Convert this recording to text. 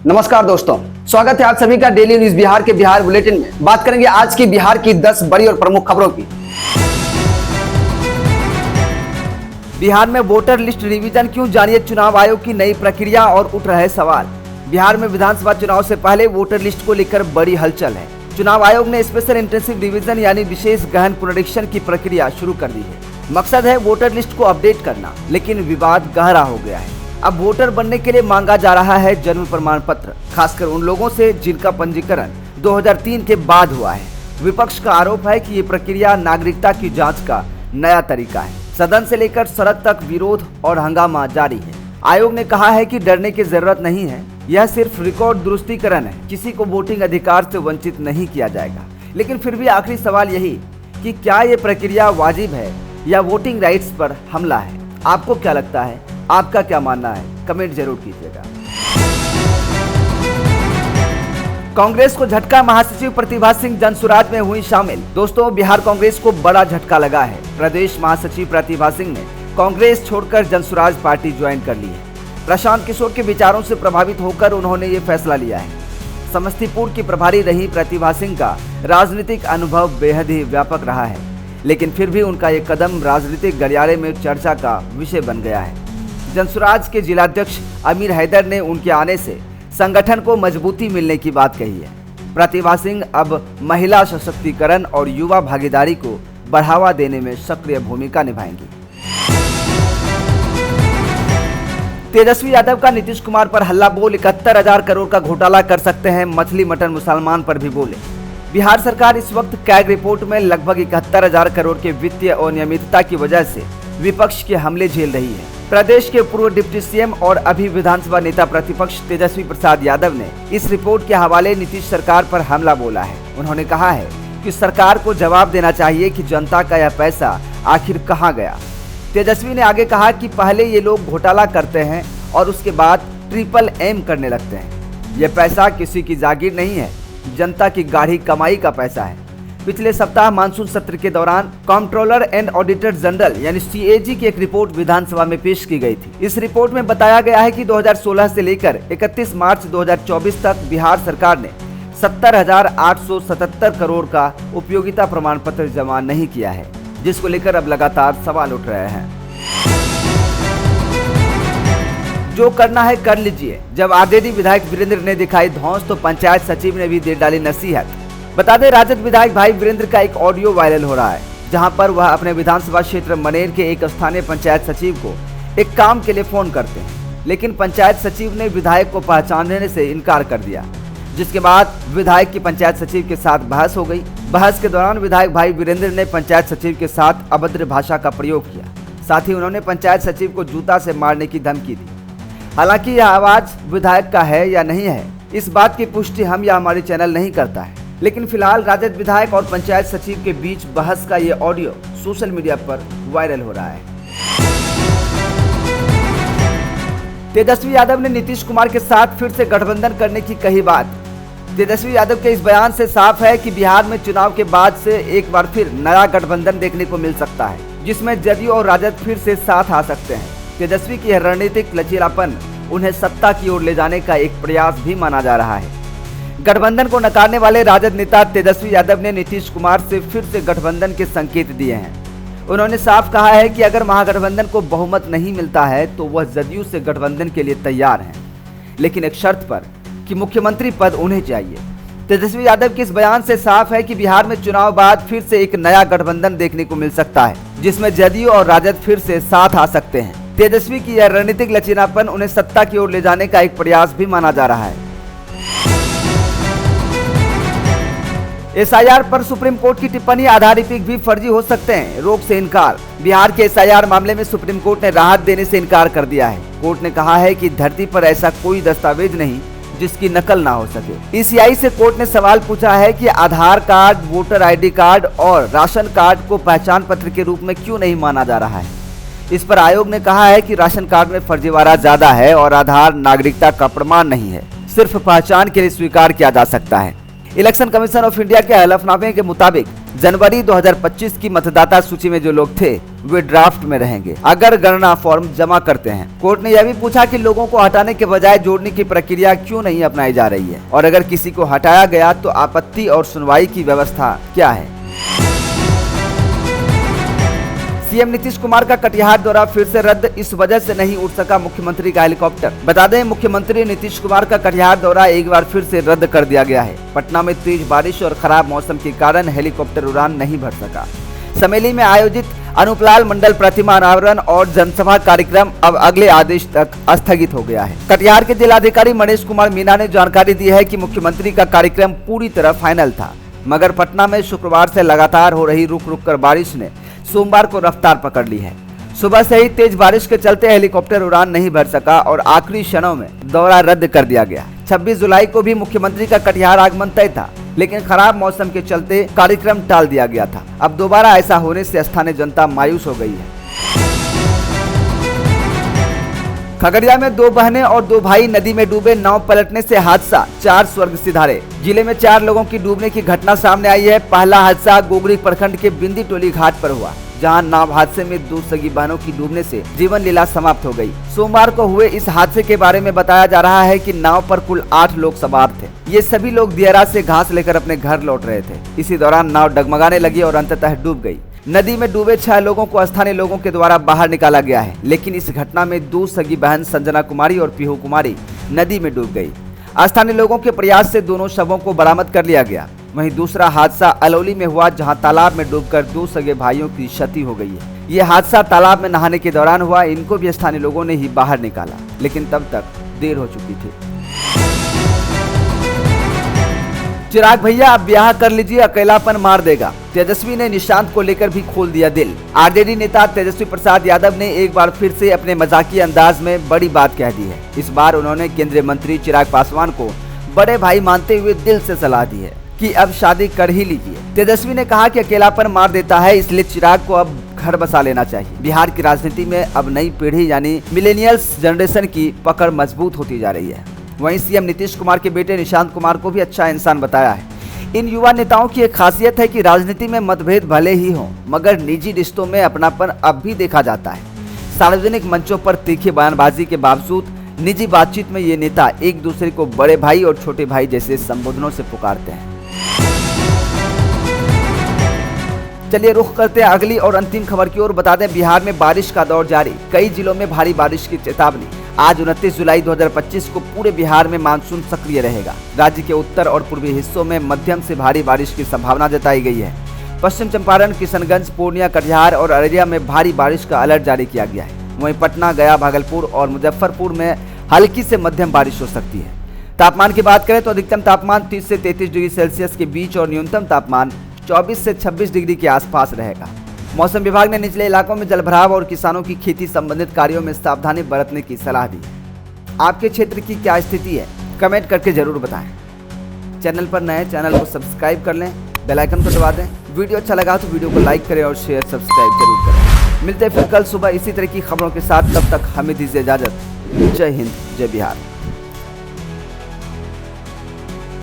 नमस्कार दोस्तों, स्वागत है आप सभी का डेली न्यूज बिहार के बिहार बुलेटिन में। बात करेंगे आज की बिहार की 10 बड़ी और प्रमुख खबरों की। बिहार में वोटर लिस्ट रिवीजन क्यों, जानिए चुनाव आयोग की नई प्रक्रिया और उठ रहे सवाल। बिहार में विधानसभा चुनाव से पहले वोटर लिस्ट को लेकर बड़ी हलचल है। चुनाव आयोग ने स्पेशल इंटेंसिव रिवीजन यानी विशेष गहन पुनरीक्षण की प्रक्रिया शुरू कर दी है। मकसद है वोटर लिस्ट को अपडेट करना, लेकिन विवाद गहरा हो गया है। अब वोटर बनने के लिए मांगा जा रहा है जन्म प्रमाण पत्र, खासकर उन लोगों से जिनका पंजीकरण 2003 के बाद हुआ है। विपक्ष का आरोप है कि ये प्रक्रिया नागरिकता की जांच का नया तरीका है। सदन से लेकर सड़क तक विरोध और हंगामा जारी है। आयोग ने कहा है कि डरने की जरूरत नहीं है, यह सिर्फ रिकॉर्ड दुरुस्तीकरण है, किसी को वोटिंग अधिकार से वंचित नहीं किया जाएगा। लेकिन फिर भी आखिरी सवाल यही कि क्या ये प्रक्रिया वाजिब है या वोटिंग राइट्स पर हमला है। आपको क्या लगता है, आपका क्या मानना है, कमेंट जरूर कीजिएगा। कांग्रेस को झटका, महासचिव प्रतिभा सिंह जनसुराज में हुई शामिल। दोस्तों, बिहार कांग्रेस को बड़ा झटका लगा है। प्रदेश महासचिव प्रतिभा सिंह ने कांग्रेस छोड़कर जनसुराज पार्टी ज्वाइन कर ली है। प्रशांत किशोर के विचारों से प्रभावित होकर उन्होंने ये फैसला लिया है। समस्तीपुर की प्रभारी रही प्रतिभा सिंह का राजनीतिक अनुभव बेहद ही व्यापक रहा है, लेकिन फिर भी उनका ये कदम राजनीतिक गलियारे में चर्चा का विषय बन गया है। जनसुराज के जिलाध्यक्ष अमीर हैदर ने उनके आने से संगठन को मजबूती मिलने की बात कही है। प्रतिभा सिंह अब महिला सशक्तिकरण और युवा भागीदारी को बढ़ावा देने में सक्रिय भूमिका निभाएंगी। तेजस्वी यादव का नीतीश कुमार पर हल्ला बोल, 71,000 करोड़ का घोटाला कर सकते हैं, मछली मटन मुसलमान पर भी बोले। बिहार सरकार इस वक्त कैग रिपोर्ट में लगभग 71,000 करोड़ के वित्तीय अनियमितता की वजह से विपक्ष के हमले झेल रही है। प्रदेश के पूर्व डिप्टी सीएम और अभी विधानसभा नेता प्रतिपक्ष तेजस्वी प्रसाद यादव ने इस रिपोर्ट के हवाले नीतीश सरकार पर हमला बोला है। उन्होंने कहा है कि सरकार को जवाब देना चाहिए कि जनता का यह पैसा आखिर कहां गया। तेजस्वी ने आगे कहा कि पहले ये लोग घोटाला करते हैं और उसके बाद ट्रिपल एम करने लगते हैं। यह पैसा किसी की जागीर नहीं है, जनता की गाढ़ी कमाई का पैसा है। पिछले सप्ताह मानसून सत्र के दौरान कंट्रोलर एंड ऑडिटर जनरल यानी सीएजी की एक रिपोर्ट विधानसभा में पेश की गई थी। इस रिपोर्ट में बताया गया है कि 2016 से लेकर 31 मार्च 2024 तक बिहार सरकार ने 70,877 करोड़ का उपयोगिता प्रमाण पत्र जमा नहीं किया है, जिसको लेकर अब लगातार सवाल उठ रहे हैं। जो करना है कर लीजिए, जब आरजेडी विधायक वीरेंद्र ने दिखाई धौंस तो पंचायत सचिव ने भी दे डाली नसीहत। बता दें, राजद विधायक भाई वीरेंद्र का एक ऑडियो वायरल हो रहा है, जहां पर वह अपने विधानसभा क्षेत्र मनेर के एक स्थानीय पंचायत सचिव को एक काम के लिए फोन करते हैं, लेकिन पंचायत सचिव ने विधायक को पहचानने से इनकार कर दिया, जिसके बाद विधायक की पंचायत सचिव के साथ बहस हो गई। बहस के दौरान विधायक भाई वीरेंद्र ने पंचायत सचिव के साथ अभद्र भाषा का प्रयोग किया, साथ ही उन्होंने पंचायत सचिव को जूता से मारने की धमकी दी। हालांकि यह आवाज विधायक का है या नहीं है, इस बात की पुष्टि हम या हमारे चैनल नहीं करता है, लेकिन फिलहाल राजद विधायक और पंचायत सचिव के बीच बहस का ये ऑडियो सोशल मीडिया पर वायरल हो रहा है। तेजस्वी यादव ने नीतीश कुमार के साथ फिर से गठबंधन करने की कही बात। तेजस्वी यादव के इस बयान से साफ है कि बिहार में चुनाव के बाद से एक बार फिर नया गठबंधन देखने को मिल सकता है, जिसमें जदयू और राजद फिर से साथ आ सकते हैं। तेजस्वी की यह रणनीतिक लचीलापन उन्हें सत्ता की ओर ले जाने का एक प्रयास भी माना जा रहा है। गठबंधन को नकारने वाले राजद नेता तेजस्वी यादव ने नीतीश कुमार से फिर से गठबंधन के संकेत दिए हैं। उन्होंने साफ कहा है कि अगर महागठबंधन को बहुमत नहीं मिलता है तो वह जदयू से गठबंधन के लिए तैयार हैं, लेकिन एक शर्त पर कि मुख्यमंत्री पद उन्हें चाहिए। तेजस्वी यादव के इस बयान से साफ है कि बिहार में चुनाव बाद फिर से एक नया गठबंधन देखने को मिल सकता है, जिसमें जदयू और राजद फिर से साथ आ सकते हैं। तेजस्वी की यह रणनीतिक लचीलापन उन्हें सत्ता की ओर ले जाने का एक प्रयास भी माना जा रहा है। एसआईआर पर सुप्रीम कोर्ट की टिप्पणी, आधार ईपिक भी फर्जी हो सकते हैं, रोक से इनकार। बिहार के एसआईआर मामले में सुप्रीम कोर्ट ने राहत देने से इनकार कर दिया है। कोर्ट ने कहा है कि धरती पर ऐसा कोई दस्तावेज नहीं जिसकी नकल ना हो सके। ईसीआई से कोर्ट ने सवाल पूछा है कि आधार कार्ड, वोटर आईडी कार्ड और राशन कार्ड को पहचान पत्र के रूप में क्यों नहीं माना जा रहा है। इस पर आयोग ने कहा है कि राशन कार्ड में फर्जीवाड़ा ज्यादा है और आधार नागरिकता का प्रमाण नहीं है, सिर्फ पहचान के लिए स्वीकार किया जा सकता है। इलेक्शन कमीशन ऑफ इंडिया के हलफनामे के मुताबिक जनवरी 2025 की मतदाता सूची में जो लोग थे वे ड्राफ्ट में रहेंगे अगर गणना फॉर्म जमा करते हैं। कोर्ट ने यह भी पूछा कि लोगों को हटाने के बजाय जोड़ने की प्रक्रिया क्यों नहीं अपनाई जा रही है और अगर किसी को हटाया गया तो आपत्ति और सुनवाई की व्यवस्था क्या है। सीएम नीतीश कुमार का कटिहार दौरा फिर से रद्द, इस वजह से नहीं उड़ सका मुख्यमंत्री का हेलीकॉप्टर। बता दें, मुख्यमंत्री नीतीश कुमार का कटिहार दौरा एक बार फिर से रद्द कर दिया गया है। पटना में तेज बारिश और खराब मौसम के कारण हेलीकॉप्टर उड़ान नहीं भर सका। समेली में आयोजित अनुपलाल मंडल प्रतिमा अनावरण और जनसभा कार्यक्रम अब अगले आदेश तक स्थगित हो गया है। कटिहार के जिलाधिकारी मनीष कुमार मीणा ने जानकारी दी है कि मुख्यमंत्री का कार्यक्रम पूरी तरह फाइनल था, मगर पटना में शुक्रवार से लगातार हो रही रुक रुक कर बारिश ने सोमवार को रफ्तार पकड़ ली है। सुबह से ही तेज बारिश के चलते हेलीकॉप्टर उड़ान नहीं भर सका और आखिरी क्षणों में दौरा रद्द कर दिया गया। 26 जुलाई को भी मुख्यमंत्री का कटिहार आगमन तय था, लेकिन खराब मौसम के चलते कार्यक्रम टाल दिया गया था। अब दोबारा ऐसा होने से स्थानीय जनता मायूस हो गई है। खगड़िया में 2 बहनें और 2 भाई नदी में डूबे, नाव पलटने से हादसा, 4 स्वर्ग सिधारे। जिले में 4 लोगों की डूबने की घटना सामने आई है। पहला हादसा गोगरी प्रखंड के बिंदी टोली घाट पर हुआ, जहां नाव हादसे में 2 सगी बहनों की डूबने से जीवन लीला समाप्त हो गई। सोमवार को हुए इस हादसे के बारे में बताया जा रहा है कि नाव पर कुल 8 लोग सवार थे। ये सभी लोग दियारा से घास लेकर अपने घर लौट रहे थे। इसी दौरान नाव डगमगाने लगी और अंततः डूब गई। नदी में डूबे 6 लोगों को स्थानीय लोगों के द्वारा बाहर निकाला गया है, लेकिन इस घटना में 2 सगी बहन संजना कुमारी और पीहू कुमारी नदी में डूब गई। स्थानीय लोगों के प्रयास से दोनों शवों को बरामद कर लिया गया। वहीं दूसरा हादसा अलौली में हुआ, जहां तालाब में डूबकर 2 सगे भाइयों की क्षति हो गई है। ये हादसा तालाब में नहाने के दौरान हुआ। इनको भी स्थानीय लोगों ने ही बाहर निकाला, लेकिन तब तक देर हो चुकी थी। चिराग भैया अब ब्याह कर लीजिए, अकेलापन मार देगा। तेजस्वी ने निशांत को लेकर भी खोल दिया दिल। आरजेडी नेता तेजस्वी प्रसाद यादव ने एक बार फिर से अपने मजाकिया अंदाज में बड़ी बात कह दी है। इस बार उन्होंने केंद्रीय मंत्री चिराग पासवान को बड़े भाई मानते हुए दिल से सलाह दी है कि अब शादी कर ही लीजिए। तेजस्वी ने कहा कि अकेलापन मार देता है, इसलिए चिराग को अब घर बसा लेना चाहिए। बिहार की राजनीति में अब नई पीढ़ी यानी मिलेनियल्स जनरेशन की पकड़ मजबूत होती जा रही है। वहीं सीएम नीतीश कुमार के बेटे निशांत कुमार को भी अच्छा इंसान बताया है। इन युवा नेताओं की एक खासियत है कि राजनीति में मतभेद भले ही हों, मगर निजी रिश्तों में अपनापन अब भी देखा जाता है। सार्वजनिक मंचों पर तीखी बयानबाजी के बावजूद निजी बातचीत में ये नेता एक दूसरे को बड़े भाई और छोटे भाई जैसे संबोधनों से पुकारते हैं। चलिए रुख करते हैं अगली और अंतिम खबर की ओर। बता दें, बिहार में बारिश का दौर जारी, कई जिलों में भारी बारिश की चेतावनी। आज 29 जुलाई 2025 को पूरे बिहार में मानसून सक्रिय रहेगा। राज्य के उत्तर और पूर्वी हिस्सों में मध्यम से भारी बारिश की संभावना जताई गई है। पश्चिम चंपारण, किशनगंज, पूर्णिया, कटिहार और अररिया में भारी बारिश का अलर्ट जारी किया गया है। वहीं पटना, गया, भागलपुर और मुजफ्फरपुर में हल्की से मध्यम बारिश हो सकती है। तापमान की बात करें तो अधिकतम तापमान 30 से 33 डिग्री सेल्सियस के बीच और न्यूनतम तापमान 24 से 26 डिग्री के आसपास रहेगा। मौसम विभाग ने निचले इलाकों में जलभराव और किसानों की खेती संबंधित कार्यों में सावधानी बरतने की सलाह दी। आपके क्षेत्र की क्या स्थिति है, कमेंट करके जरूर बताएं। चैनल पर नए, चैनल को सब्सक्राइब कर लें, बेल आइकन को दबा दें। वीडियो अच्छा लगा तो वीडियो को लाइक करें और शेयर सब्सक्राइब जरूर करें। मिलते हैं फिर कल सुबह इसी तरह की खबरों के साथ, तब तक हमें दीजिए इजाजत। जय हिंद, जय बिहार।